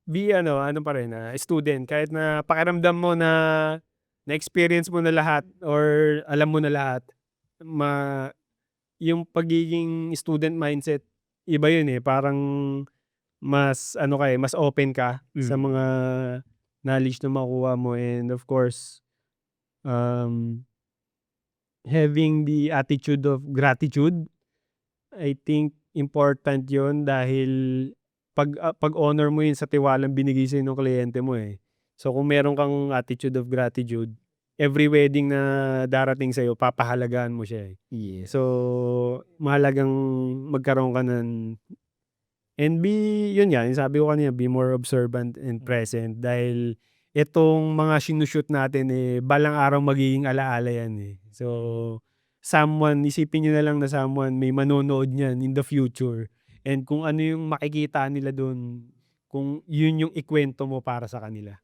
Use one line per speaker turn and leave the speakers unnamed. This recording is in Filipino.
be ano, ano pa rin, student kahit na pakiramdam mo na na-experience mo na lahat or alam mo na lahat, ma yung pagiging student mindset, iba yun, eh, parang mas ano ka, eh, mas open ka sa
Hmm.
mga knowledge na makukuha mo and of course, um, having the attitude of gratitude, I think important yun dahil 'pag honor mo yun sa tiwalang binigay sa'yo nung kliyente mo, eh. So, kung meron kang attitude of gratitude, every wedding na darating sa'yo papahalagahan mo siya, eh.
Yes.
So, mahalagang magkaroon ka ng and be yun nga, yung sabi ko kanina, be more observant and
Hmm.
present dahil itong mga shinu-shoot natin, eh, balang araw magiging ala-ala yan, eh. So, someone isipin niyo na lang na someone may manonood niyan in the future and kung ano yung makikita nila dun, kung yun yung ikuwento mo para sa kanila.